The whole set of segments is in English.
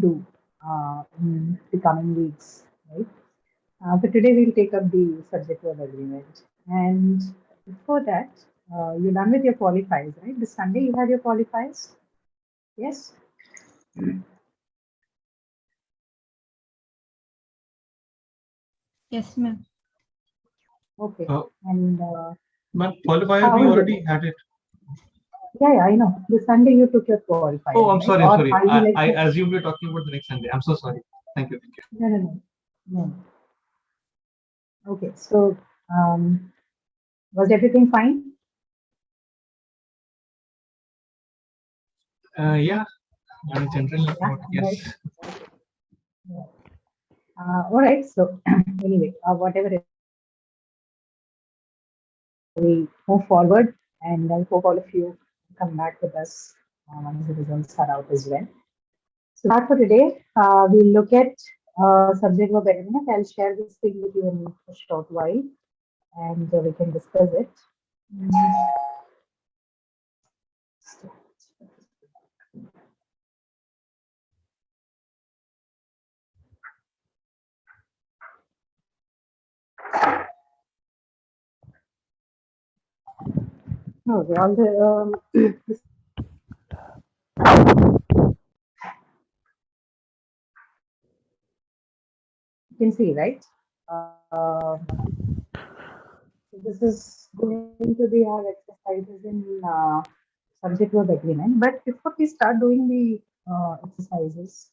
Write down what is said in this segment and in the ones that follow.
do in the coming weeks, right? But today we'll take up the subject verb agreement. And before that, you're done with your qualifiers, right? This Sunday you had your qualifiers? Yes? Yes, ma'am. Okay. Uh, And but qualifier, how we was it? already had it. Yeah, I know. This Sunday you took your qualifiers, Oh, I'm right? sorry. I'm Or sorry. are you like, I assumed we're talking about the next Sunday. I'm so sorry. Thank you. Thank you. no, no, no. No. Okay. So, was everything fine? Yeah. On a general Yeah, note, yes. right. Okay. Yeah. All right. So, anyway, whatever we move forward, and I hope all of you come back with us once the results are out as well. So, that for today, we'll look at subject verb agreement. I'll share this thing with you in a short while, and we can discuss it. Mm, Okay, all the you can see, right? So this is going to be our exercises in subject verb agreement. But before we start doing the exercises,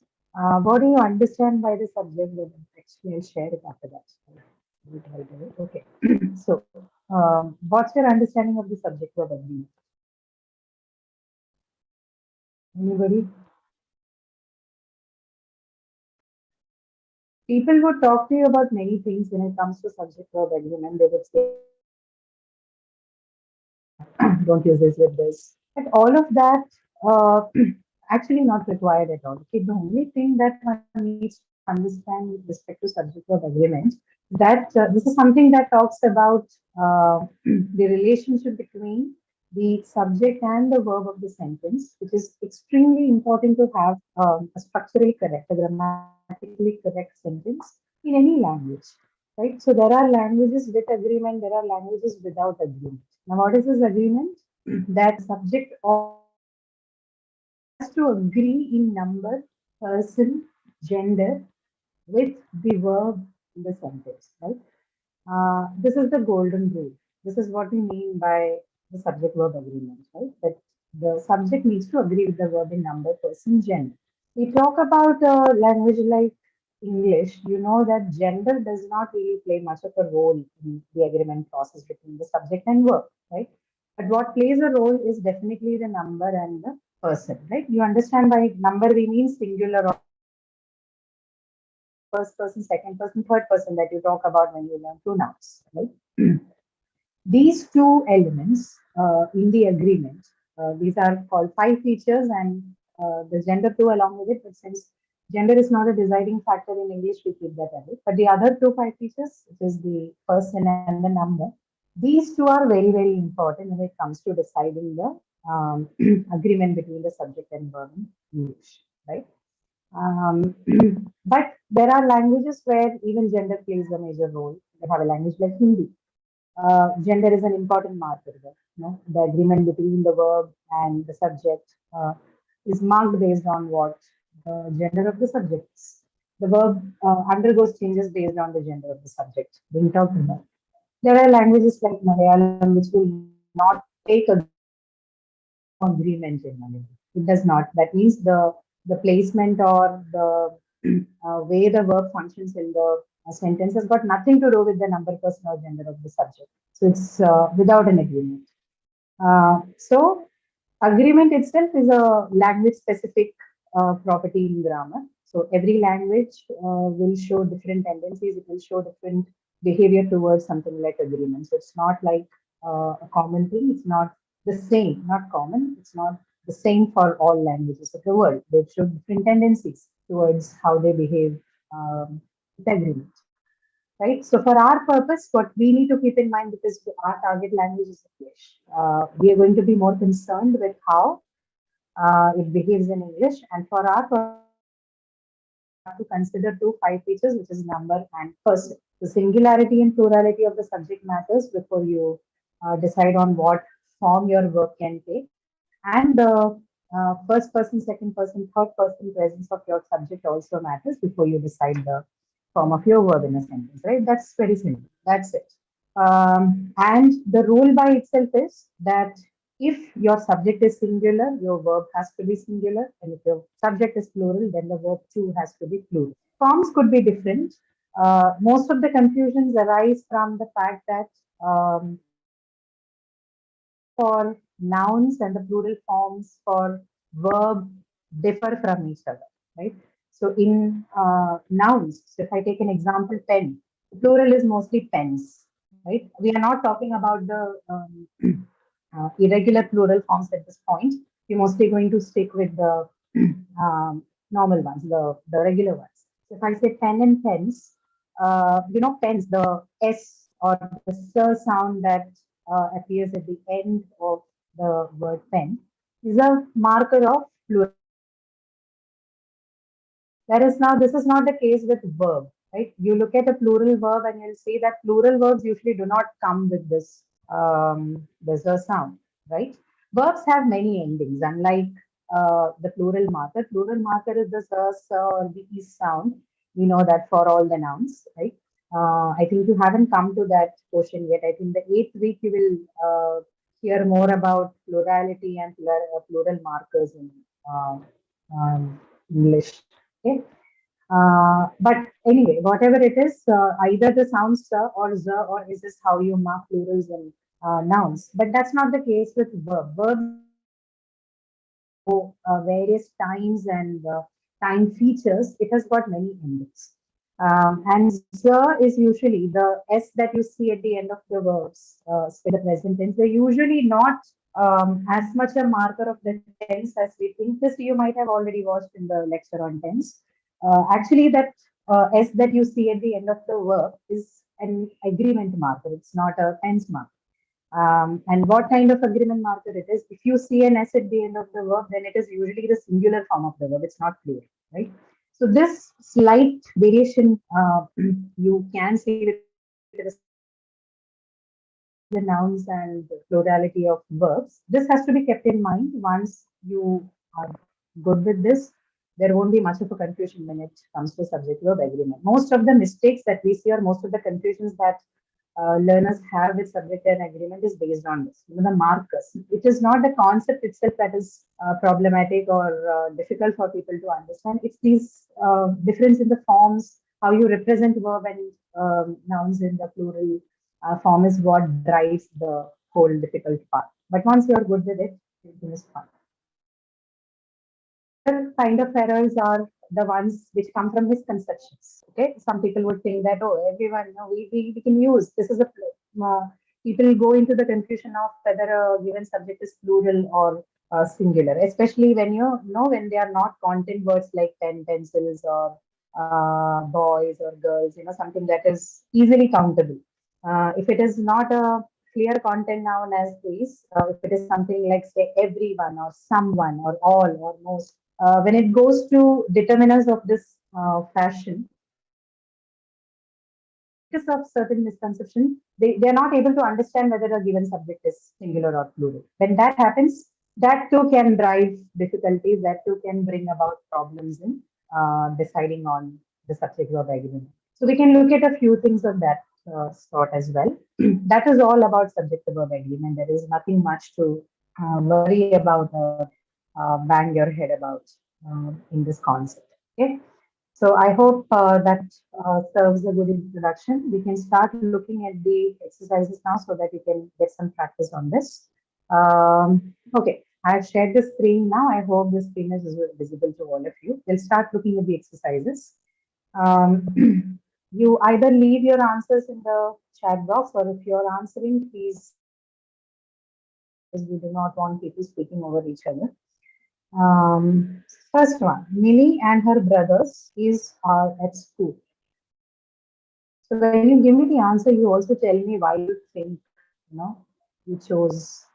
what do you understand by the subject verb? Actually, I'll share it after that. Okay. So, what's your understanding of the subject verb agreement? Anybody? People would talk to you about many things when it comes to subject verb agreement. They would say, don't use this with this. But all of that actually not required at all. Okay, the only thing that one needs to understand with respect to subject verb agreement that this is something that talks about the relationship between the subject and the verb of the sentence, which is extremely important to have a structurally correct, a grammatically correct sentence in any language. Right? So there are languages with agreement, there are languages without agreement. Now, what is this agreement? That subject has to agree in number, person, gender with the verb in the sentence, right? This is the golden rule. This is what we mean by the subject verb agreement, right? That the subject needs to agree with the verb in number, person, gender. We talk about a language like English, you know that gender does not really play much of a role in the agreement process between the subject and verb, right? But what plays a role is definitely the number and the person, right? You understand by number we mean singular or first person, second person, third person that you talk about when you learn pronouns, right? These two elements in the agreement, these are called five features and the gender too along with it, but since gender is not a deciding factor in English, we keep that away. But the other two five features, which is the person and the number, these two are very, very important when it comes to deciding the agreement between the subject and verb in English, right? Um, but there are languages where even gender plays a major role. We have a language like Hindi. Gender is an important marker there. You know, the agreement between the verb and the subject is marked based on what the gender of the subject is. The verb undergoes changes based on the gender of the subject being talked about. There are languages like Malayalam which will not take agreement in Malayalam. It does not. That means the placement or the way the verb functions in the sentence has got nothing to do with the number, person, or gender of the subject. So it's without an agreement. So agreement itself is a language specific property in grammar. So every language will show different tendencies. It will show different behavior towards something like agreement. So it's not like a common thing. It's not the same, not common. It's not the same for all languages of the world. They show different tendencies towards how they behave with agreement, right? So for our purpose, what we need to keep in mind, because our target language is English, we are going to be more concerned with how it behaves in English. And for our purpose, to consider two five features, which is number and person. The singularity and plurality of the subject matters before you decide on what form your verb can take, and the first person, second person, third person presence of your subject also matters before you decide the form of your verb in a sentence, right? That's very simple. That's it. And the rule by itself is that if your subject is singular, your verb has to be singular, and if your subject is plural, then the verb too has to be plural. Forms could be different. Most of the confusions arise from the fact that for nouns and the plural forms for verb differ from each other, right? So in nouns, so if I take an example, pen, plural is mostly pens, right? We are not talking about the irregular plural forms at this point. We're mostly going to stick with the normal ones, the regular ones. So if I say pen and pens, pens, the S or the S sound that appears at the end of the word pen is a marker of plurality. Whereas now this is not the case with verb, right? You look at a plural verb and you'll see that plural verbs usually do not come with this sound, right? Verbs have many endings, unlike the plural marker. Plural marker is the or the e sound. We know that for all the nouns, right? I think you haven't come to that portion yet. I think the eighth week you will hear more about plurality and plural markers in uh, English. Okay. But anyway, whatever it is, either the sound sa or za or is this how you mark plurals and nouns. But that's not the case with verb. Verbs various times and time features, it has got many endings. And the is usually the S that you see at the end of the verbs, in the present tense. They're usually not as much a marker of the tense as we think. This you might have already watched in the lecture on tense. Actually, that S that you see at the end of the verb is an agreement marker. It's not a tense marker. And what kind of agreement marker it is? If you see an S at the end of the verb, then it is usually the singular form of the verb. It's not plural, right? So this slight variation you can see with the nouns and the plurality of verbs. This has to be kept in mind. Once you are good with this, there won't be much of a confusion when it comes to subject verb agreement. Most of the mistakes that we see or most of the confusions that learners have with subject and agreement is based on this. The markers. It is not the concept itself that is problematic or difficult for people to understand. It's these difference in the forms, how you represent verb and nouns in the plural form is what drives the whole difficult part. But once you're good with it, everything is fine. Other kind of errors are the ones which come from misconceptions. Okay, some people would think that everyone, we can use this is a people go into the confusion of whether a given subject is plural or singular, especially when you know when they are not content words like pen, pencils, or boys or girls. Something that is easily countable. If it is not a clear content noun as this, if it is something like say everyone or someone or all or most, when it goes to determiners of this fashion, because of certain misconception, they're not able to understand whether a given subject is singular or plural. When that happens, that too can drive difficulties, that too can bring about problems in deciding on the subject verb agreement. So we can look at a few things of that sort as well. That is all about subject verb agreement. There is nothing much to worry about or bang your head about in this concept. Okay. So I hope that serves a good introduction. We can start looking at the exercises now so that you can get some practice on this. Okay, I've shared the screen now. I hope the screen is visible to all of you. We'll start looking at the exercises. You either leave your answers in the chat box, or if you're answering, please, because we do not want people speaking over each other. First one, Millie and her brothers are at school. So when you give me the answer, you also tell me why you think, you chose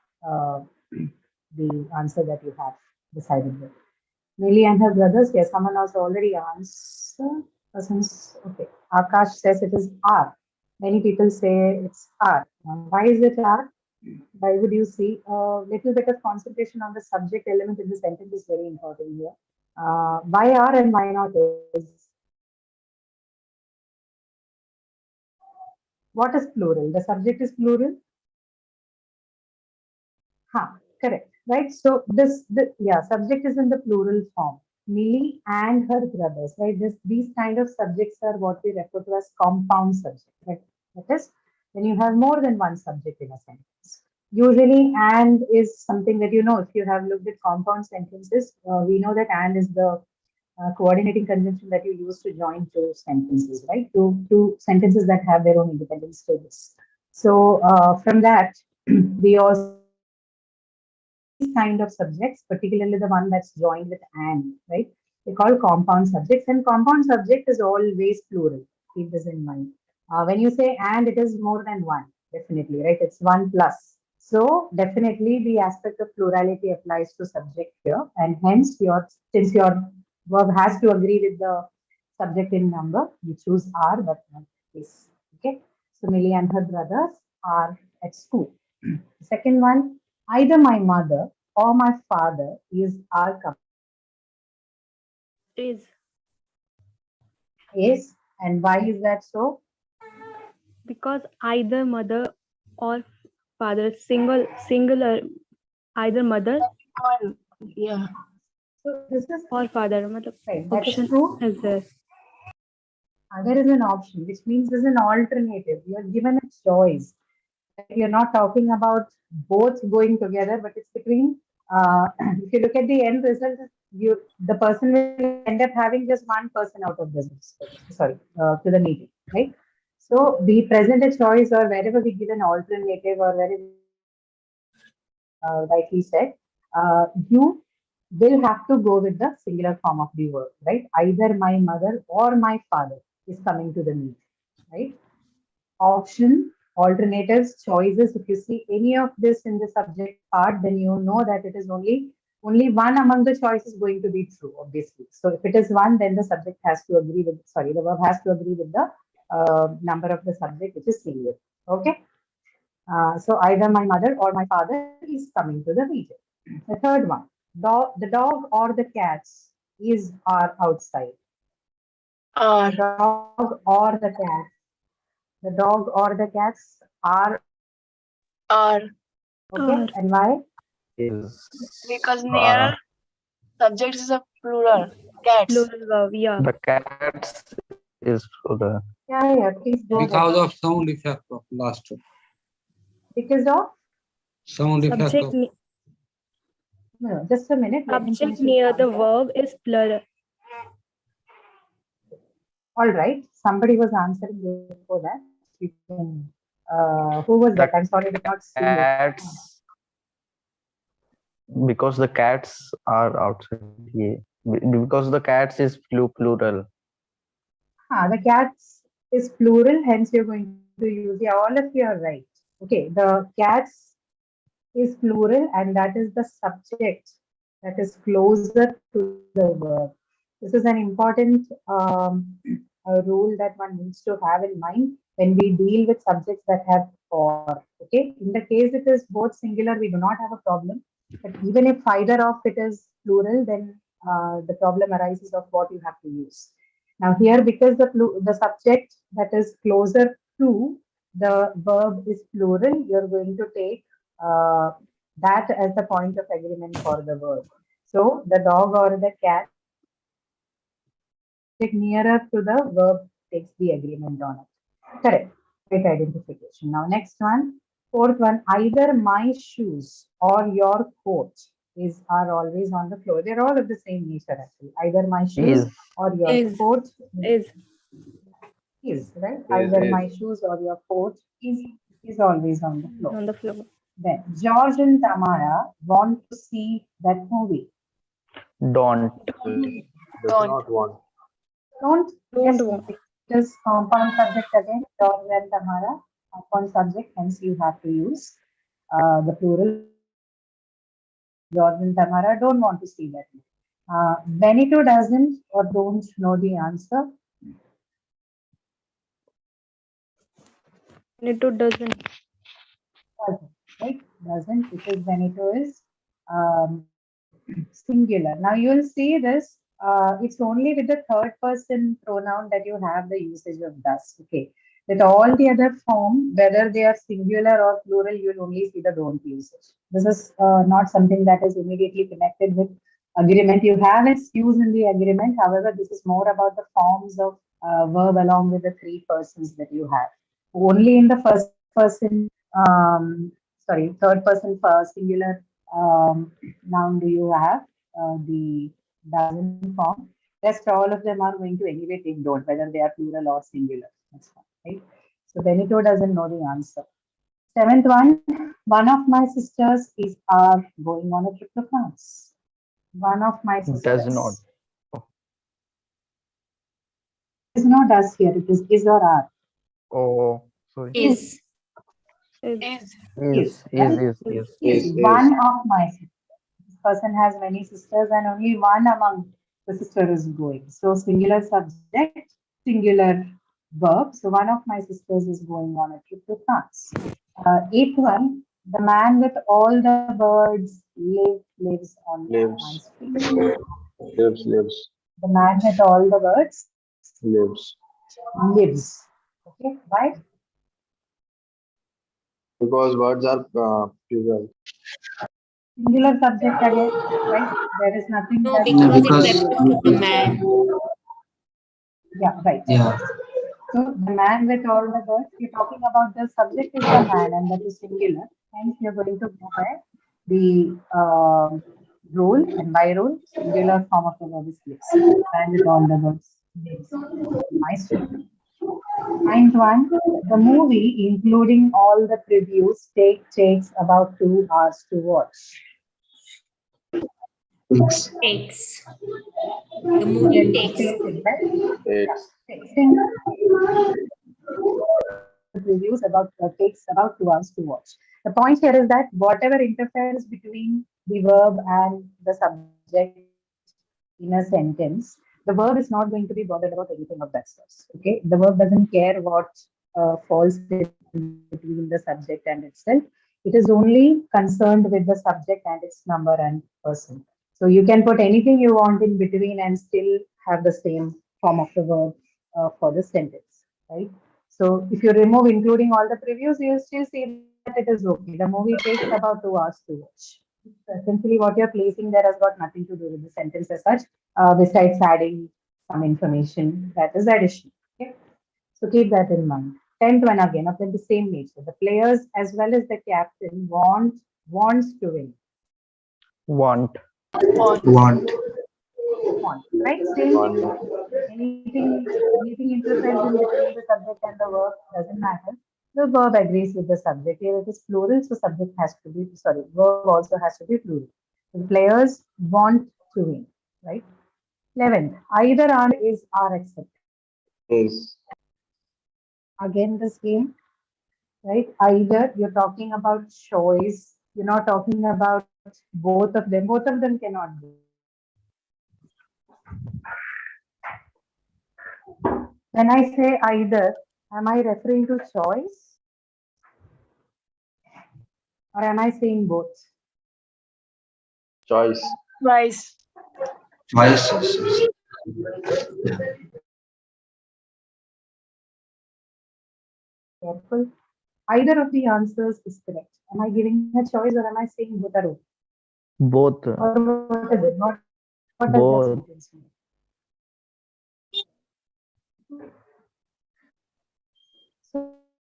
the answer that you have decided with. Millie and her brothers, yes, someone has already answered. Persons, okay. Akash says it is R. Many people say it's R. Why is it R? Why would you see a little bit of concentration on the subject element in the sentence is very important here. Why R and why not is? What is plural? The subject is plural. Correct. Right. So yeah, subject is in the plural form. Millie and her brothers. Right. These kind of subjects are what we refer to as compound subject. Right. That is when you have more than one subject in a sentence. Usually, and is something that you know. If you have looked at compound sentences, we know that and is the coordinating conjunction that you use to join two sentences, right? Two sentences that have their own independent stages. So from that, we also these kind of subjects, particularly the one that's joined with and, right? They call compound subjects, and compound subject is always plural. Keep this in mind. When you say and, it is more than one, definitely, right? It's one plus. So definitely the aspect of plurality applies to subject here, and hence since your verb has to agree with the subject in number, you choose are, but not is. Okay. So Millie and her brothers are at school. Second one, either my mother or my father is our Is is, and why is that so? because either mother or father, singular, either mother One. Yeah. So this is or father. मतलब right. That is option true. is there. There is an option, which means there's an alternative. You are given a choice. You're not talking about both going together, but it's between. If you look at the end result, the person will end up having just one person out of business. Sorry, to the meeting, right? So we present a choice, or wherever we give an alternative, or wherever rightly said, you will have to go with the singular form of the verb, right? Either my mother or my father is coming to the meet, right? Option, alternatives, choices. If you see any of this in the subject part, then you know that it is only one among the choices going to be true, obviously. So if it is one, then the subject has to agree with, sorry, the verb has to agree with the number of the subject, which is singular. Okay. So either my mother or my father is coming to the meeting. The third one, the dog or the cats is are outside. R. The dog or the cat. The dog or the cats are R. okay. Or And why? Because Is nearer subject is a plural. Cats. plural verb. Yeah. the cats is plural. Yeah, please go ahead. Because of sound effect of last two. Because of Sound effect Subject of no, just a minute. Let him subject finish his near the answer. verb is plural. All right. Somebody was answering before that. You can. Who was that? The I'm sorry, I did not see it. cats, because the cats are outside. Yeah. Because the cats is plural. The cats is plural, hence you're going to use. Yeah, all of you are right. Okay, the cats is plural, and that is the subject that is closer to the verb. This is an important rule that one needs to have in mind when we deal with subjects that have or. Okay, in the case it is both singular, we do not have a problem. But even if either of it is plural, then the problem arises of what you have to use. Now here, because the subject that is closer to the verb is plural, you're going to take uh, that as the point of agreement for the verb. So the dog or the cat nearer to the verb takes the agreement on it. Correct. Right identification. Now next one, fourth one, either my shoes or your coat is are always on the floor. They're all of the same nature actually. Either my shoes Is or your Is coat is is right. Either my shoes or your coat is always on the floor. on the floor. Then George and Tamara want to see that movie. don't. Does Don't. not want. Don't. Don't Yes, want. it is compound subject again. George and Tamara, compound subject. Hence, you have to use the plural. George and Tamara don't want to see that movie. Benito doesn't or don't know the answer. Benito doesn't. Doesn't, right? Doesn't, because Benito is singular. Now you will see this. It's only with the third person pronoun that you have the usage of does. Okay. With all the other form, whether they are singular or plural, you will only see the don't usage. This is not something that is immediately connected with agreement. You have its use in the agreement. However, this is more about the forms of verb along with the three persons that you have. Only in the first person, third person for singular noun do you have the doesn't form. Rest all of them are going to anyway take don't, whether they are plural or singular. That's fine, right? So Benito doesn't know the answer. Seventh one of my sisters is are going on a trip to France. One of my Does not. sisters. There is no does here. It is or are. Oh, sorry. Is. Is. Is. Right? Is. Is one of my sisters. This person has many sisters and only one among the sister is going. So singular subject, singular verb. So one of my sisters is going on a trip to France. Eighth one, the man with all the birds lives on my Lives. street. Lives. The man with all the birds Lives. lives. Okay, right? Because words are plural. Singular subject again, right? There is nothing No, that Yeah, because it because refers to the man. yeah, right. yeah, So the man with all the birds, we're talking about the subject is the man and that is singular. Hence, you're going to go by the rule and by rule, singular form of the verb is lives. Man with all the birds lives. Nice. Ninth one, the movie, including all the previews, takes about 2 hours to watch. takes. Takes. The movie Then takes. texting, right? Takes. Texting reviews about takes about 2 hours to watch. The point here is that whatever interferes between the verb and the subject in a sentence, the verb is not going to be bothered about anything of that sort. Okay, the verb doesn't care what falls in between the subject and itself. It is only concerned with the subject and its number and person. So you can put anything you want in between and still have the same form of the verb for the sentence, right? So if you remove including all the previews, you still see that it is okay. The movie takes about 2 hours to watch. So essentially, what you're placing there has got nothing to do with the sentence as such, besides adding some information that is additional. Okay? So keep that in mind. Tenth one again of the same nature. The players as well as the captain wants to win. Want. Want. Want. Want, right? Same thing. One. Anything interferes in between the subject and the verb doesn't matter. The verb agrees with the subject. Here it is plural, so subject has to be sorry. Verb also has to be plural. The players want to win, right? 11th, either answer is are accepted. Is. Again, the same, right? Either you're talking about choice. You're not talking about both of them. Both of them cannot be. When I say either, am I referring to choice or am I saying both? Choice. Twice. Choices. Careful. Either of the answers is correct. Am I giving a choice or am I saying both are okay? Both. Or what is it? What does that Both. sentence mean? So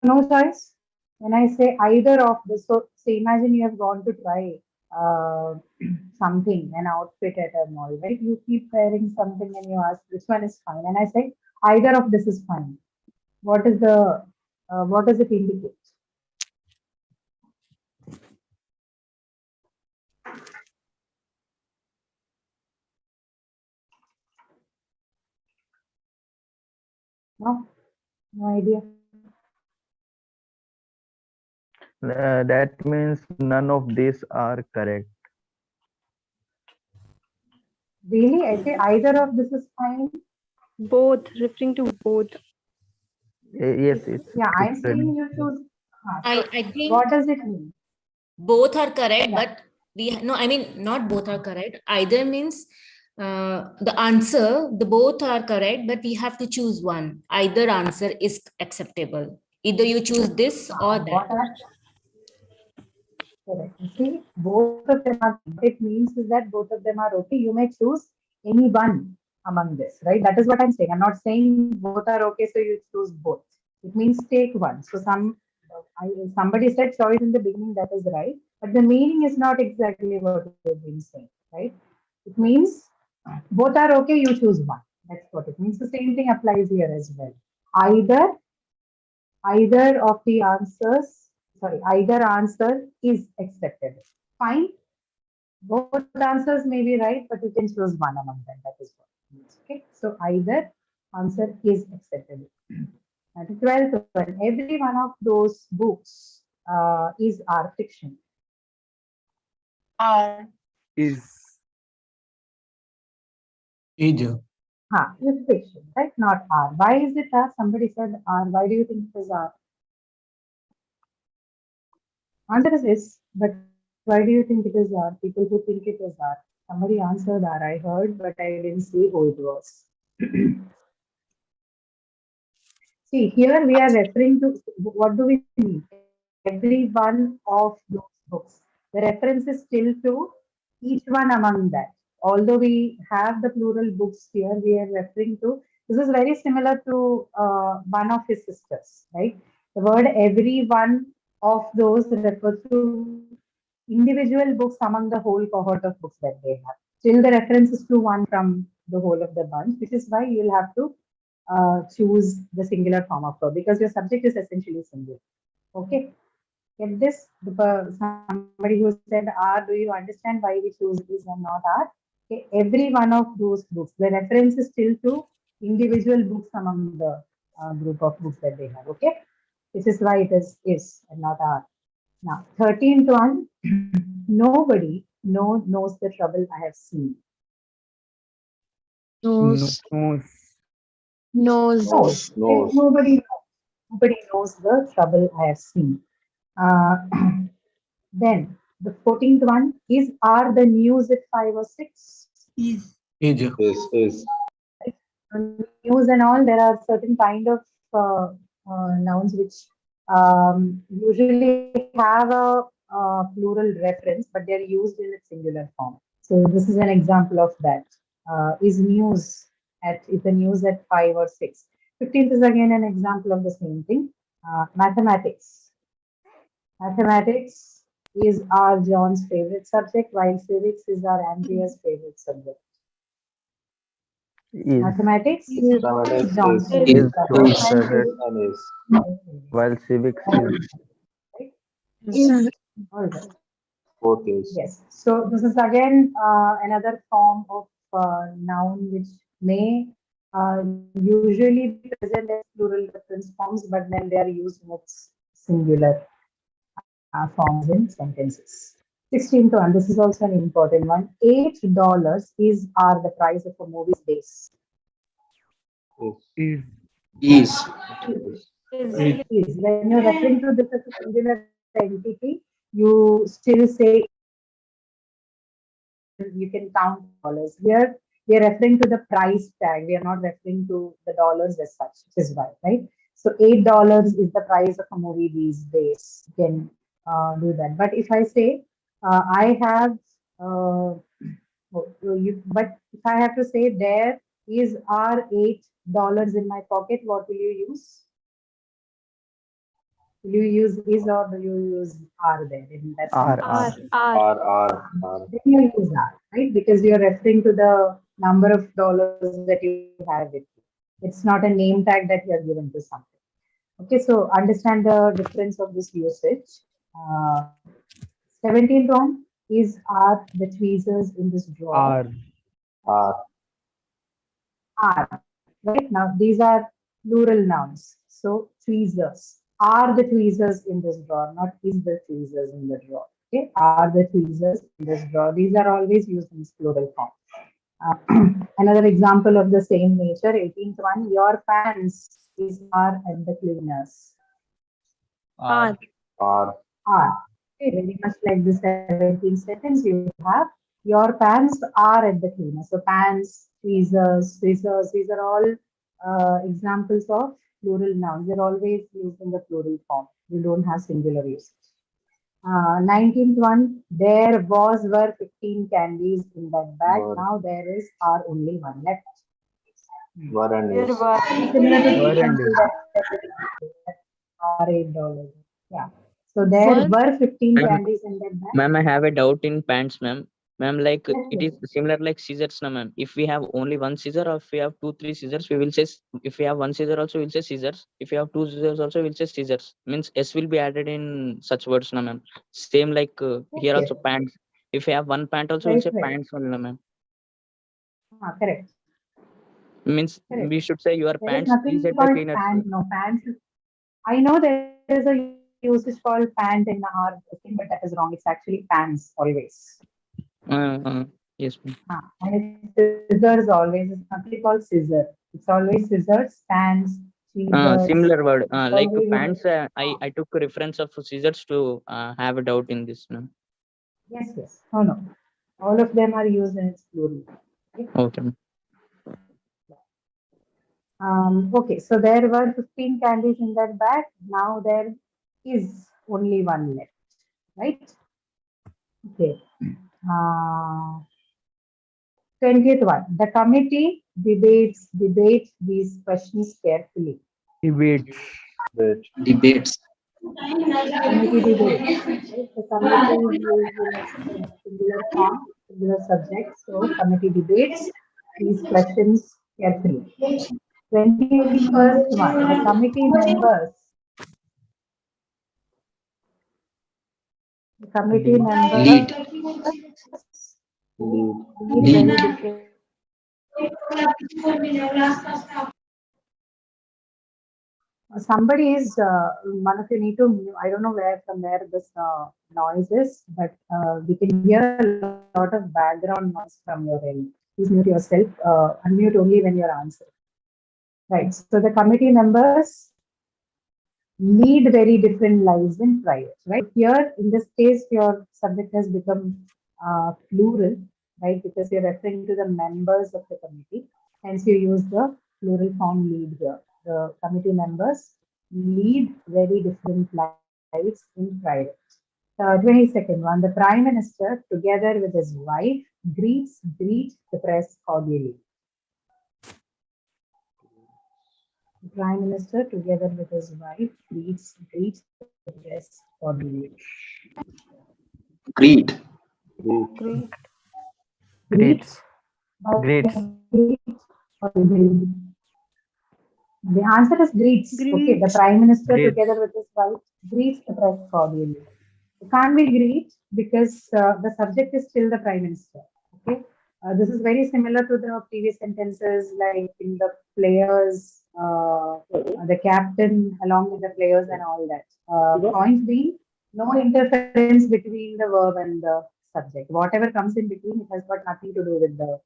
no choice. When I say either of this, so say imagine you have gone to try something, an outfit at a mall, right? You keep wearing something and you ask which one is fine, and I say either of this is fine. What does it indicate? No, no idea. That means none of these are correct. Really? I say either of this is fine. Both, referring to both. Yes, it's Yeah, I'm saying different. you choose. I So think what does it mean? both are correct, Yeah. but no, I mean not both are correct. Either means the answer, the both are correct, but we have to choose one. Either answer is acceptable. Either you choose this or What that. are correct? You see, both of them are. What it means is that both of them are okay. You may choose any one among this, right? That is what I'm saying. I'm not saying both are okay, so you choose both. It means take one. So somebody said choice in the beginning. That is right, but the meaning is not exactly what we've been saying, right? It means both are okay. You choose one. That's what it means. The same thing applies here as well. Either either of the answers, sorry, either answer is acceptable. Fine. Both answers may be right, but you can choose one among them. That is what it means. Okay. So either answer is acceptable. And the 12th one, every one of those books is our fiction. Are. Is. Is. Is fiction, right? Not R. Why is it R? Somebody said R. Why do you think it is R? Answer is yes, but why do you think it is R? People who think it is R. Somebody answered R. I heard, but I didn't see who it was. See, here we are referring to what do we mean? Every one of those books. The reference is still to each one among that. Although we have the plural books here, we are referring to this is very similar to one of his sisters, right? The word every one of those refers to individual books among the whole cohort of books that they have. Still, the reference is to one from the whole of the bunch, which is why you'll have to choose the singular form of verb because your subject is essentially singular. Okay. Get this? Somebody who said R, do you understand why we choose this and not R? Okay. Every one of those books, the reference is still to individual books among the group of books that they have. Okay. This is why it is and not R. Now, 13th one, nobody knows the trouble I have seen. Knows. No. Knows. Knows. Nobody knows the trouble I have seen. Uh, then the 14th one is are the news at 5 or 6? Is. Is. News and all, there are certain kind of nouns which usually have a plural reference, but they're used in its singular form. So this is an example of that. Is the news at 5 or 6? 15th is again an example of the same thing. Mathematics. Mathematics is our John's favorite subject, while civics is our Andrea's favorite subject. Is Mathematics is Mathematics John's is. favorite is John's subject. favorite, And is. while civics is Is. All right. Both is. Yes. So this is again another form of noun which may usually be present as plural reference forms, but then they are used in its singular forms in sentences. 16th one. This is also an important one. $8 are the price of a movie's days. Is. Is. Is when you're referring to this as a singular entity, you still say you can count dollars. Here we are referring to the price tag. We are not referring to the dollars as such, which is why, right? So $8 is the price of a movie these days. You can do that. But if I say I have, but if I have to say there is are $8 in my pocket, what will you use? Will you use is or do you use are there in that R. sentence? R. R. Then you use are, right? Because you're referring to the number of dollars that you have with you. It's not a name tag that you are given to something. Okay, so understand the difference of this usage. 17th one is are the tweezers in this drawer R. R. are, right? Now these are plural nouns. So tweezers. Are the tweezers in this drawer, not is the tweezers in the drawer. Okay, are the tweezers in this drawer. These are always used in this plural form. Another example of the same nature, 18th one, your pants are at the cleaners. Are. Are. Okay, very much like the 17th sentence, you have your pants are at the cleaner. So pants, tweezers, scissors, these are all examples of plural nouns. They're always used in the plural form. We don't have singular usage. 19th one, there were 15 candies in that bag. Were. Now there are only one left. Were and There is. were. Similar to Were and frequency that are $8. Yeah. So there Were. were 15 Ma'am, candies in that bag. ma'am, I have a doubt in pants, ma'am. Ma'am, like Yes, it yes. is similar like scissors, na ma'am. If we have only one scissor, or if we have two, three scissors, we will say. If we have one scissor, also we'll say scissors. If we have two scissors, also we'll say scissors. Means s will be added in such words, na ma'am. Same like Yes, here yes. also pants. If we have one pant, also we'll Right, say right. pants only, na ma'am. Correct. Means Correct. we should say your There is pants is nothing at the called cleaners. pant. No, pants. I know there is a usage called pant in our thing, but that is wrong. It's actually pants always. Yes, ma'am. And it's scissors always. It's nothing called scissor. It's always scissors, pants, tweezers. Similar word. It's Like always pants. I took a reference of scissors to have a doubt in this, ma'am. yes, yes. Oh no. All of them are used in its plural. Okay. Okay, ma'am. Okay, so there were 15 candies in that bag. Now there is only one left, right? Okay. Uh, 20th one. The committee debates these questions carefully. Debates. But Debates. Committee debates. Right? The committee is used in its singular form, singular subject. So committee debates these questions carefully. 21st one. The committee members. The committee members Lead. lead. lead Lead. very different. Somebody is, one of you need to, I don't know where from where this noise is, but we can hear a lot of background noise from your end. Please mute yourself, unmute only when you're answering. Right, so the committee members lead very different lives in private, right? Here, in this case, your subject has become plural, right? Because you're referring to the members of the committee. Hence, you use the plural form lead here. The committee members lead very different lives in private. The 22nd one, the Prime Minister, together with his wife, greet the press cordially. The Prime Minister, together with his wife, greets the press cordially. Greet. Greet. Greet Greats. by Greats. greet or greet. The answer is greets. Okay, the Greets. Prime Minister, Greats. together with his wife, greets the press cordially. It can't be greet because the subject is still the Prime Minister. Okay, this is very similar to the previous sentences, like in the players, the captain along with the players and all that. Point being, no interference between the verb and the subject. Whatever comes in between, it has got nothing to do with the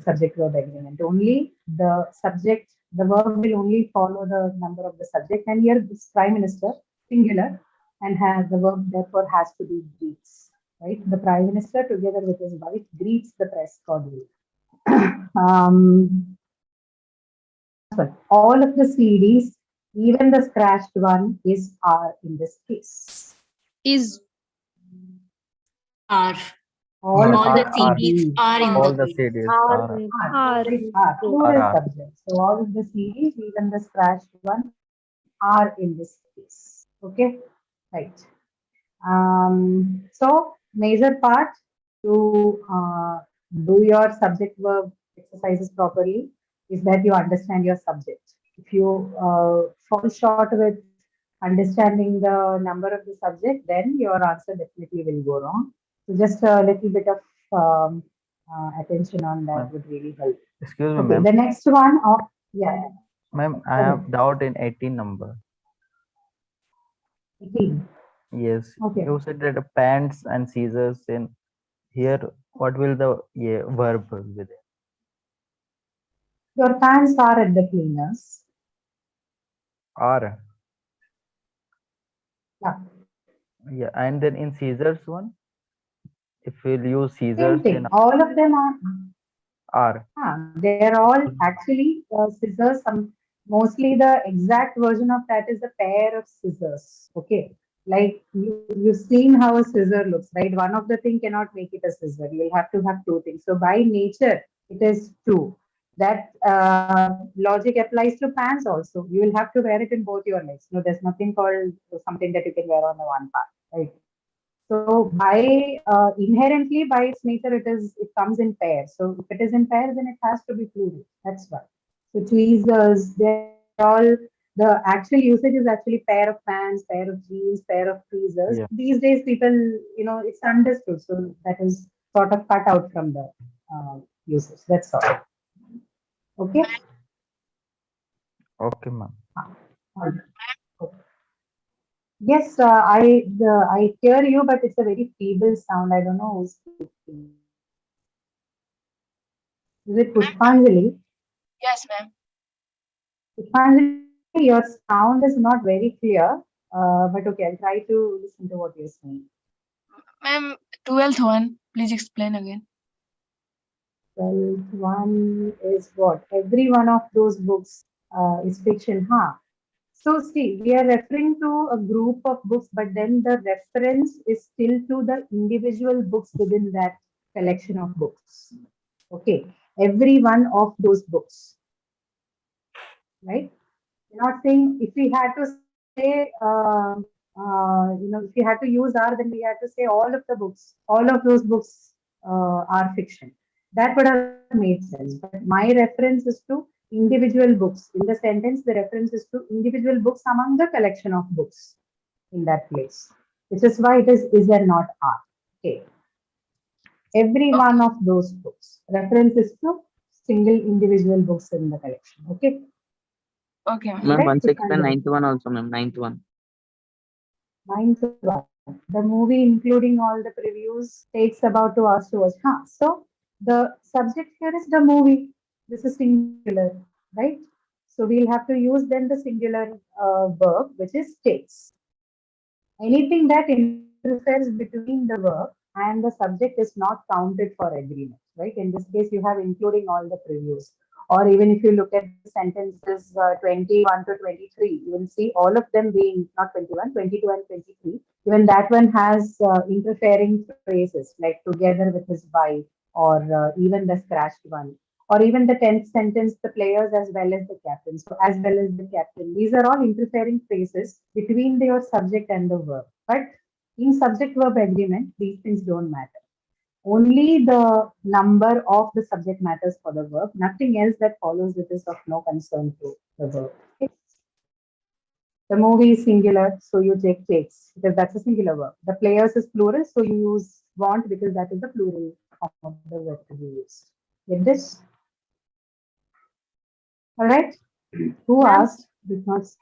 subject verb agreement. Only the subject, the verb will only follow the number of the subject. And here, this Prime Minister, singular, and has the verb therefore has to be greets. Right? The Prime Minister, together with his wife, greets the press cordially. Last one. All of the CDs, even the scratched one, is R in this case. Is. Are. All All the of CDs are in All the the grid. CDs Are. are. Are. plural Are. subject. So all of the CDs, even the scratched one, are in this case. Okay, right. So major part to do your subject verb exercises properly is that you understand your subject. If you fall short with understanding the number of the subject, then your answer definitely will go wrong. So just a little bit of attention on that Ma'am. would really help. Excuse me, Okay, ma'am. the next one, yeah, Ma'am, I tell me. have doubt in 18 number. 18. Yes, Okay. you said that pants and scissors in here. what will the verb will be there? Your pants are at the cleaners. Are. Yeah. Yeah, and then in scissors one, if we'll use Same scissors thing. in All of them are. they're all actually scissors. Mostly the exact version of that is a pair of scissors. Okay. Like you've seen how a scissor looks, right? One of the thing cannot make it a scissor. You'll have to have two things. So by nature, it is two. That logic applies to pants also. You will have to wear it in both your legs. No, there's nothing called something that you can wear on the one part, right? So by inherently by its nature, it comes in pairs. So if it is in pairs, then it has to be plural. That's why. So tweezers, they're all the actual usage is actually pair of pants, pair of jeans, pair of tweezers. Yeah. These days, people, it's understood. So that is sort of cut out from the usage. That's all. Okay. Okay, ma'am. All right. Yes, I hear you, but it's a very feeble sound. I don't know who's speaking. Is it Pushpanjali? Yes, ma'am. Pushpanjali, your sound is not very clear, but okay, I'll try to listen to what you're saying. Ma'am, 12th one. Please explain again. Well, one is what? Every one of those books is fiction, huh? So see, we are referring to a group of books, but then the reference is still to the individual books within that collection of books. Okay, every one of those books, right? You're not saying if we had to say, if we had to use R, then we had to say all of the books, all of those books are fiction. That would have made sense. But my reference is to individual books. In the sentence, the reference is to individual books among the collection of books in that place, which is why it is and not R. Okay. Every one of those books. Reference is to single individual books in the collection. Okay. Okay, ma'am. Ma'am, Right, once explain Pushpanjali? ninth one also, ma'am. Ninth one. Ninth one. The movie, including all the previews, takes about 2 hours to watch. Huh. So the subject here is the movie. This is singular, right? So we'll have to use then the singular verb, which is takes. Anything that interferes between the verb and the subject is not counted for agreement, right? In this case, you have including all the previews. Or even if you look at the sentences 21 to 23, you will see all of them being not 21, 22 and 23. Even that one has interfering phrases like together with his wife or even the scratched one. Or even the 10th sentence, the players as well as the captain. So, as well as the captain. These are all interfering phrases between your subject and the verb. But in subject verb agreement, these things don't matter. Only the number of the subject matters for the verb. Nothing else that follows it is of no concern to the verb. Okay. The movie is singular, so you take takes because that's a singular verb. The players is plural, so you use want because that is the plural of the verb to be used. Get this? All right. Who Ma'am, asked? Because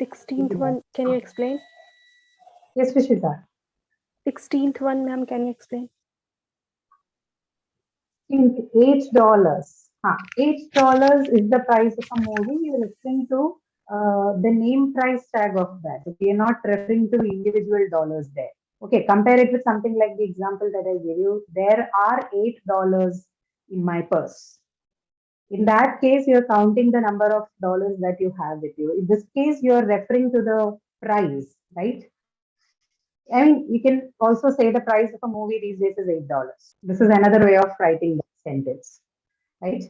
16th one, can you explain? yes, Vishita. 16th one, ma'am, can you explain? $8. $8 is the price of a movie. You're referring to the name price tag of that. Okay, you're not referring to individual dollars there. Okay, compare it with something like the example that I gave you. There are $8 in my purse. In that case, you're counting the number of dollars that you have with you. In this case, you're referring to the price, right? I mean, you can also say the price of a movie these days is $8. This is another way of writing the sentence, right?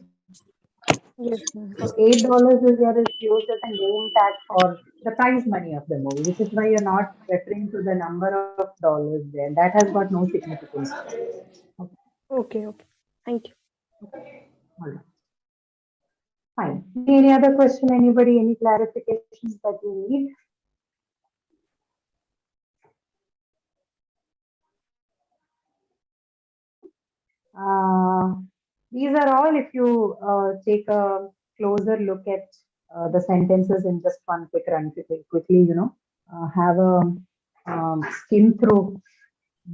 Yes, ma'am. So $8 is here is used as a name tag for the prize money of the movie, which is why you're not referring to the number of dollars there. That has got no significance. Okay. Okay, okay. Thank you. All right. Fine. Any other question? Anybody? Any clarifications that you need? Uh, these are all if you take a closer look at the sentences in just one quick run, quickly, have a skim through.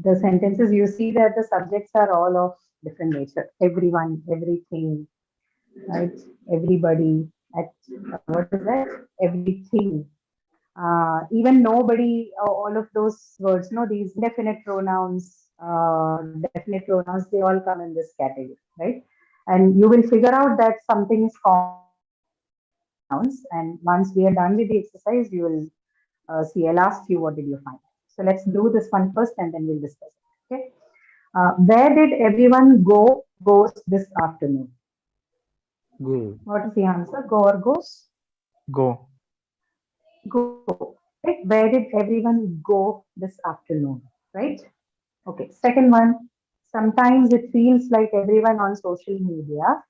the sentences, you see that the subjects are all of different nature. Everyone, everything, right? Everybody, at what is that? Everything. Even nobody, all of those words, no, these definite pronouns, they all come in this category, right? And you will figure out that something is common among pronouns. And once we are done with the exercise, you will see. I'll ask you, what did you find? So let's do this one first, and then we'll discuss it. Okay. Where did everyone goes this afternoon? Go. What is the answer? Go or goes? Go. Go. Right? Where did everyone go this afternoon? Right? Okay. Second one. Sometimes it feels like everyone on social media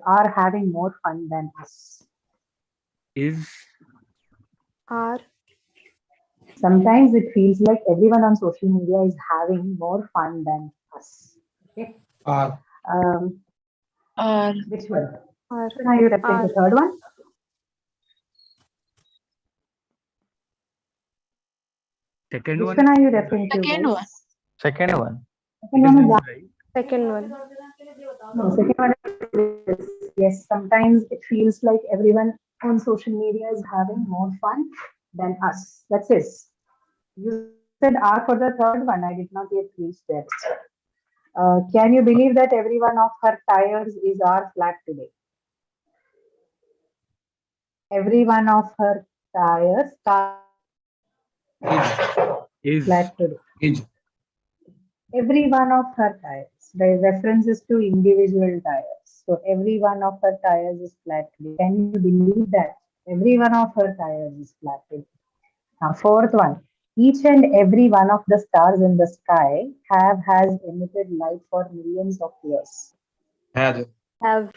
are having more fun than us. Is. Are. Sometimes it feels like everyone on social media is having more fun than us. Okay. Are. Which one? Are. So now you referring to third one. Second Which one. one are you referring to, Second guys? one. Second one. Second one is Right. Second one. no, second one is yes. Sometimes it feels like everyone on social media is having more fun than us. That's it. You said R for the third one. I did not yet reach that. Can you believe that every one of her tires is R flat today? Every one of her tires Is. flat today. Is. Every one of her tires. The reference is to individual tires. So every one of her tires is flat today. Can you believe that? Every one of her tires is flat today. Now, fourth one. Each and every one of the stars in the sky has emitted light for millions of years. Has. Have.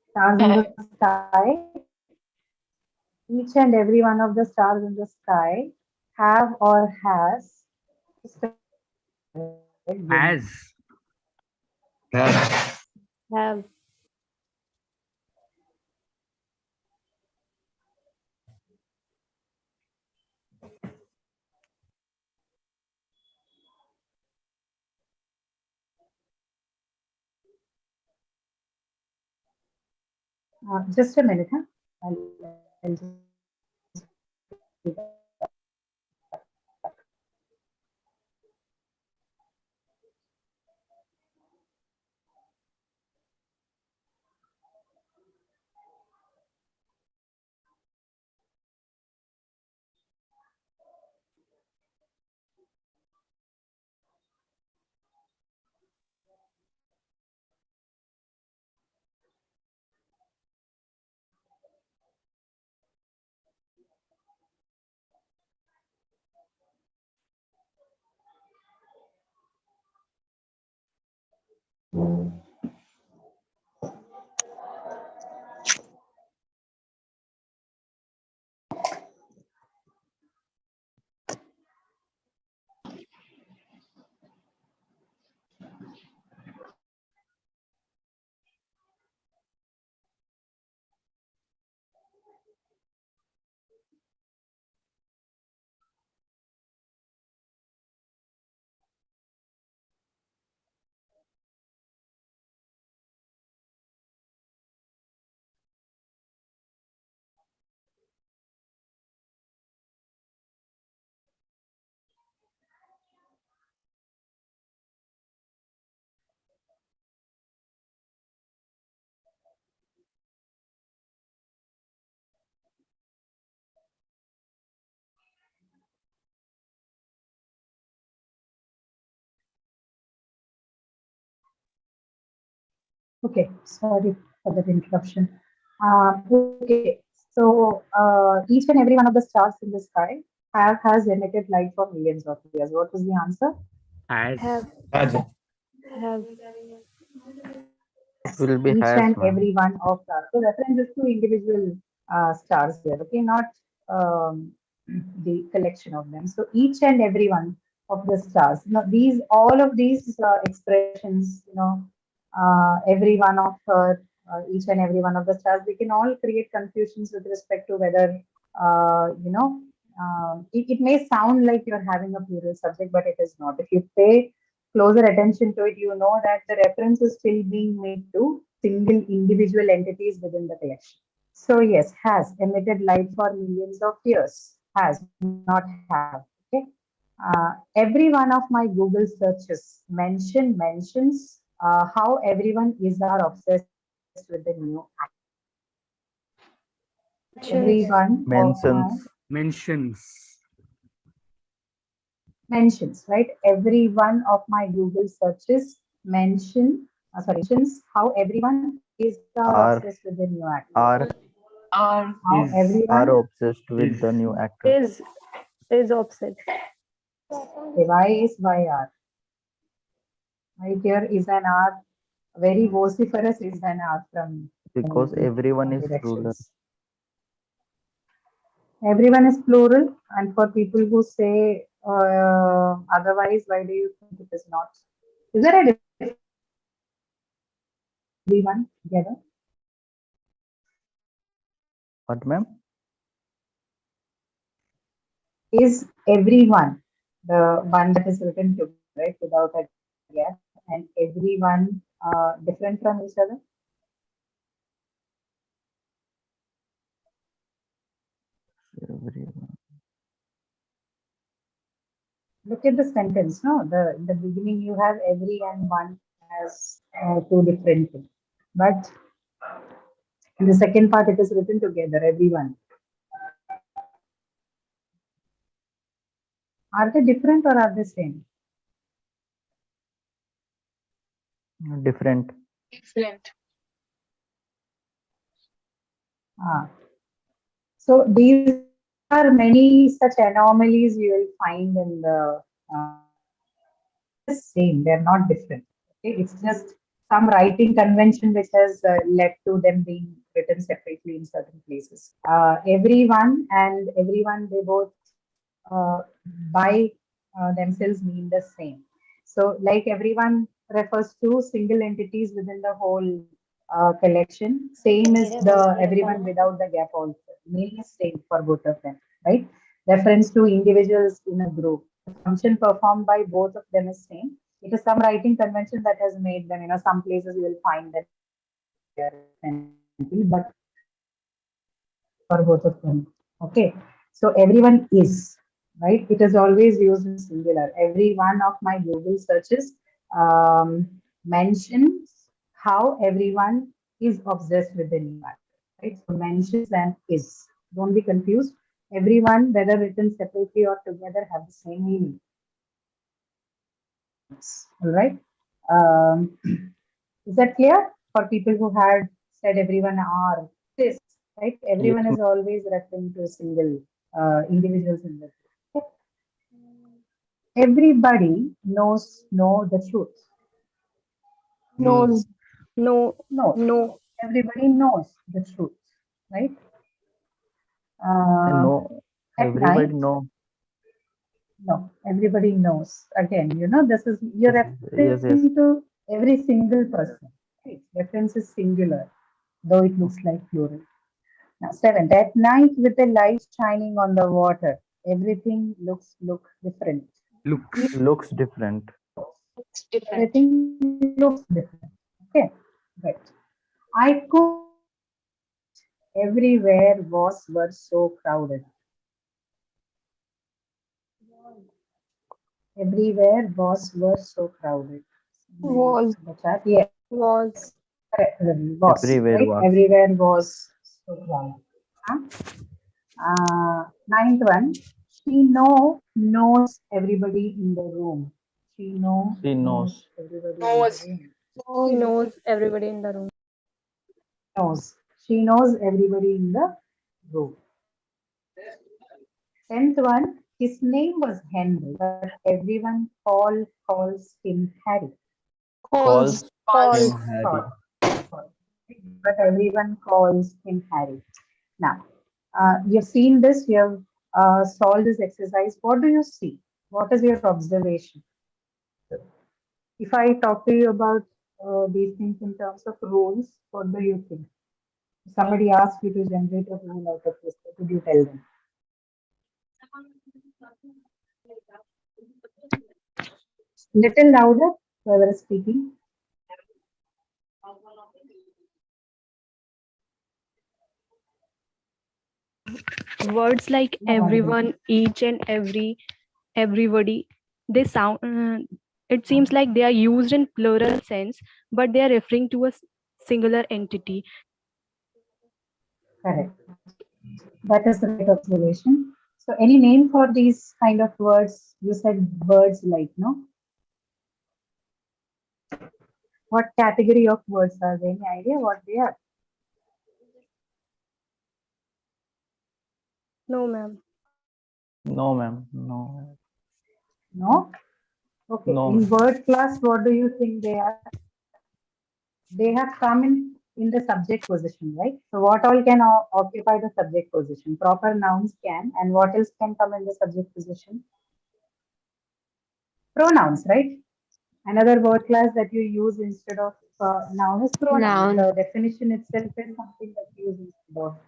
Stars in the sky. Each and every one of the stars in the sky have or has. Has. Has. Have. Just a minute, huh? I'll just Okay, sorry for that interruption. Okay, so each and every one of the stars in the sky has emitted light for millions of years. What was the answer? Has. Have. Has. Have. It will be Each has, and ma'am. every one of stars. So reference is to individual stars here. Okay, not the collection of them. So each and every one of the stars. You know, these all of these expressions. You know, every one of each and every one of the stars. They can all create confusions with respect to whether you know it may sound like you're having a plural subject, but it is not. If you pay closer attention to it, you know that the reference is still being made to single individual entities within the collection. So yes, has emitted light for millions of years. Has, not have. Okay. Every one of my Google searches mentions how everyone is are obsessed with the new every Mentions. one of my Mentions. Mentions. mentions, right? Every one of my Google searches mentions how everyone is Are obsessed with the new actor. are Are. How Is. are everyone obsessed with the new actor. Is obsessed. why is why are. Right here is an R. Very vociferous is an R from Because everyone is plural. directions. Everyone is plural, and for people who say otherwise, why do you think it is not? Is there a everyone together? What, ma'am? Is everyone the one that is written together, right, without a gap, and everyone different from each other? Everyone. Look at the sentence. No, the in the beginning you have every and one as two different things, but in the second part it is written together. Everyone. Are they different or are they same? Different. Different. Ah. So these are many such anomalies you will find in the same. They're not different. Okay, it's just some writing convention which has led to them being written separately in certain places. Everyone and everyone, they both uh, by themselves mean the same. So, like everyone refers to single entities within the whole collection. Same is the everyone without the gap also. Meaning is same for both of them, right? Reference to individuals in a group. The function performed by both of them is same. It is some writing convention that has made them. Some places you will find that they are different, but for both of them. Okay. So everyone is, right? It is always used in singular. Every one of my Google searches mentions how everyone is obsessed with the new act, right? So mentions and is. Don't be confused. Everyone, whether written separately or together, have the same meaning. All right. Um, is that clear for people who had said everyone are this, right? Yes, Everyone is always referring to a single individuals in the group. Everybody know the truth. Knows. No. Knows. No. Everybody knows the truth, right? and Uh, no, at everybody night, know. no, everybody knows. Again, this is you're Yes, yes, yes. referring to every single person. Right? Reference is singular, though it looks like plural. Now, seventh, at night with the light shining on the water, everything look different. Looks. Looks different. It's different. Everything looks different. Okay, right. I could everywhere were so crowded. Everywhere were so crowded. Was. The chat, yes, Was. correct, was Everywhere right. was. Everywhere was so crowded. Huh? Ninth one. She knows everybody in the room. She She knows knows. everybody in the Knows. room. She knows everybody in the room. Knows. She knows everybody in the room. Tenth one. His name was Henry, but everyone calls him Harry. Calls. Calls Calls. him Calls. Harry. Call. But everyone calls him Harry. Now, you've seen this. You have solved this exercise. What do you see? What is your observation? If I talk to you about these things in terms of rules, what do you think? If somebody asks you to generate a rule out of this, what would you tell them? Little louder, whoever is speaking. Words like No audible. everyone, each and everybody, they sound. It seems like they are used in plural sense, but they are referring to a singular entity. Correct. That is the right observation. So any name for these kind of words? You said words like, no? What category of words are they? Any idea what they are? No, ma'am. No, ma'am. No. No? Okay. No, In ma'am. word class, what do you think they are? They have come in the subject position, right? So what all can occupy the subject position? Proper nouns can, and what else can come in the subject position? Pronouns, right? Another word class that you use instead of noun is pronoun. Noun. The definition itself is something that you use instead of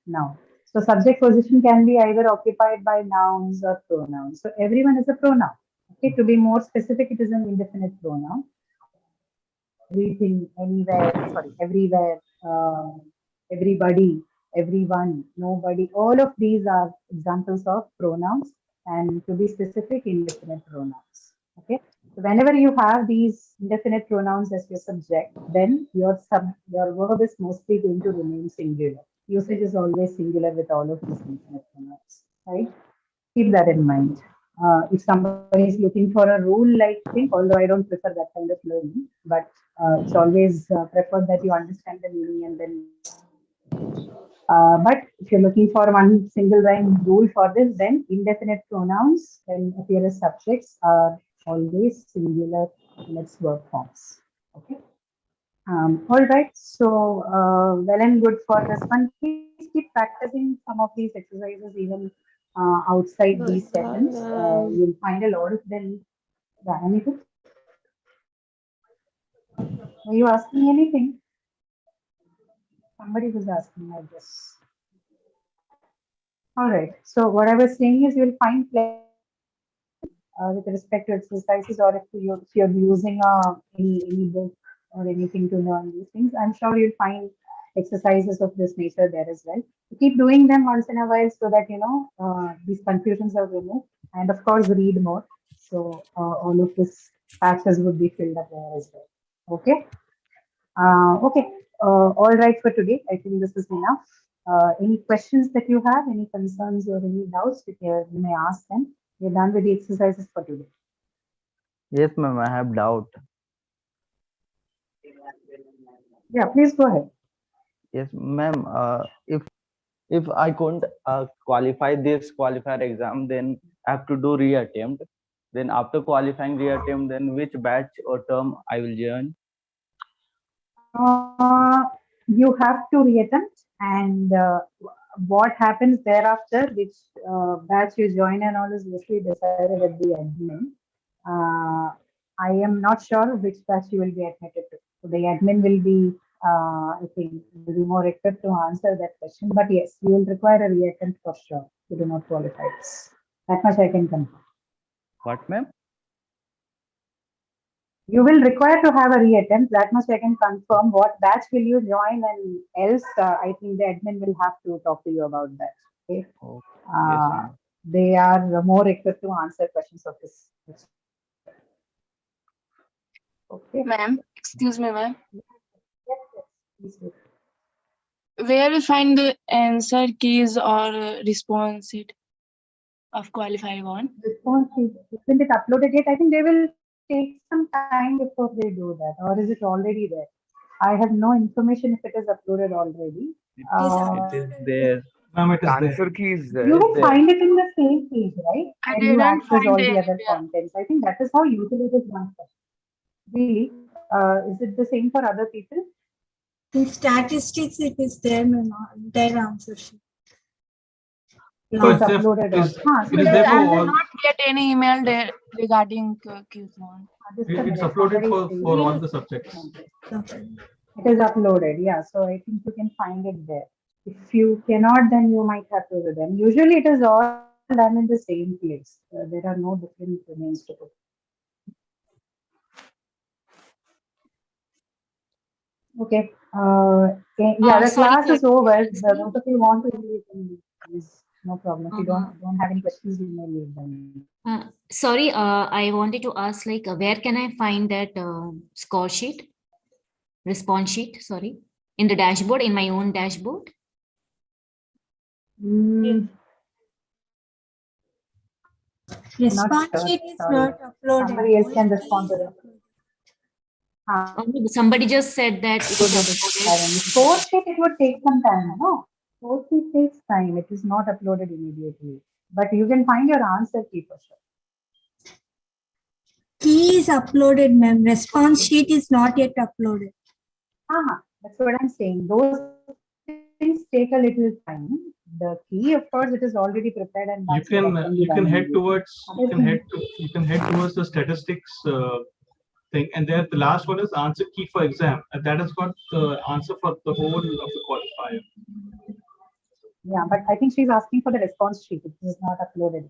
noun. So subject position can be either occupied by nouns or pronouns. So everyone is a pronoun. Okay, to be more specific, it is an indefinite pronoun. Everything, anywhere, sorry, everywhere, everybody, everyone, nobody, all of these are examples of pronouns, and to be specific, indefinite pronouns. Okay, so whenever you have these indefinite pronouns as your subject, then your verb is mostly going to remain singular. Usage is always singular with all of these indefinite pronouns, right? Keep that in mind. If somebody is looking for a rule-like thing, although I don't prefer that kind of learning, but it's always preferred that you understand the meaning and then. But if you're looking for one single line rule for this, then indefinite pronouns when appear as subjects are always singular in its verb forms. Okay. All right. So well and good for this one. Please keep practicing some of these exercises even outside these sessions. You'll find a lot of them. Yeah, anything? Are you asking anything? Somebody was asking, I guess. All right. So what I was saying is you'll find with respect to exercises, or if you're using any book or anything to learn these things, I'm sure you'll find exercises of this nature there as well. Keep doing them once in a while so that these confusions are removed, and of course read more. So all of this patches would be filled up there as well. Okay. Okay. All right for today. I think this is enough. Any questions that you have, any concerns or any doubts, you may ask them. We're done with the exercises for today. Yes, ma'am. I have doubt. Yeah, please go ahead. Yes, ma'am. If I couldn't qualify this qualifier exam, then I have to do reattempt. Then after qualifying reattempt, then which batch or term I will join? You have to reattempt, and what happens thereafter, which batch you join and all is usually decided at the admin. I am not sure which batch you will be admitted to. So the admin will be, I think, will be more equipped to answer that question. But yes, you will require a reattempt for sure. You do not qualify this. That much I can confirm. What, ma'am? You will require to have a reattempt. That much I can confirm. What batch will you join, and else I think the admin will have to talk to you about that. Okay. Oh, yes, Uh, ma'am. they are more equipped to answer questions of this. Okay. Ma'am, excuse me, ma'am. Yes, please do. Where we find the answer keys or response it of qualified one? Response isn't it uploaded yet? I think they will take some time before they do that, or is it already there? I have no information if it is uploaded already. It is there. Ma'am, it is there. Answer key is You there. will find it in the same page, right? I When you didn't access find all the anywhere. other contents. I think that is how usually it is done. Really? Is it the same for other people? In statistics, it is there, ma'am, their answer sheet. So It's it's uploaded it is, also. it is there for I did all. not get any email there regarding Q1. It's uploaded for all the subjects. Okay. It is uploaded, yeah. So I think you can find it there. If you cannot, then you might have to do them. Usually it is all done in the same place. There are no different names to put. Okay. Yeah, the Sorry, class sir. is over. Those of you who want to leave, please, no problem. If you Uh-huh. don't have any questions, you may leave them. Sorry, I wanted to ask, like, where can I find that score sheet, response sheet? Sorry, in the dashboard, in my own dashboard. Mm, Response sure, sheet is sorry. not uploaded. Somebody else can Only respond to key is that. uploaded. Somebody just said that it is uploaded. Score sheet, it would take some time. No, score sheet takes time. It is not uploaded immediately. But you can find your answer key for sure. Key is uploaded, ma'am. Response sheet is not yet uploaded. That's what I'm saying. Those things take a little time. The key, of course, it is already prepared and You done, so that can be can done head immediately. towards the statistics thing, and there the last one is answer key for exam, and that has got the answer for the whole of the qualifier. Yeah, but I think she's asking for the response sheet. It is not uploaded.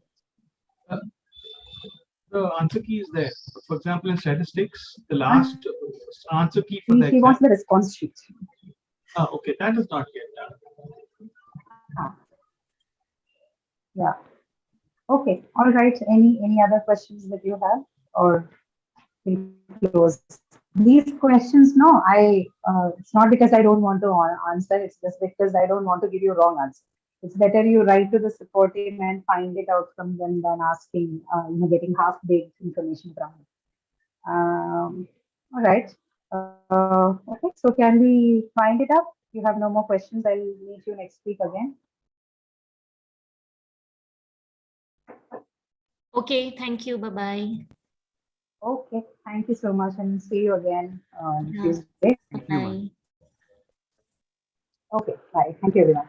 The answer key is there. For example, in statistics, the last answer key for the She exam. wants the response sheet. Okay, that is not yet done. Yeah. Okay. All right. Any other questions that you have, or we'll close? These questions, no, it's not because I don't want to answer. It's just because I don't want to give you wrong answer. It's better you write to the support team and find it out from them than asking, getting half-baked information from them. All right. Okay. So can we find it up? If you have no more questions, I'll meet you next week again. Okay, thank you. Bye-bye. Okay, thank you so much, and see you again on Yeah. Tuesday. Bye. Okay, bye. Thank you, everyone.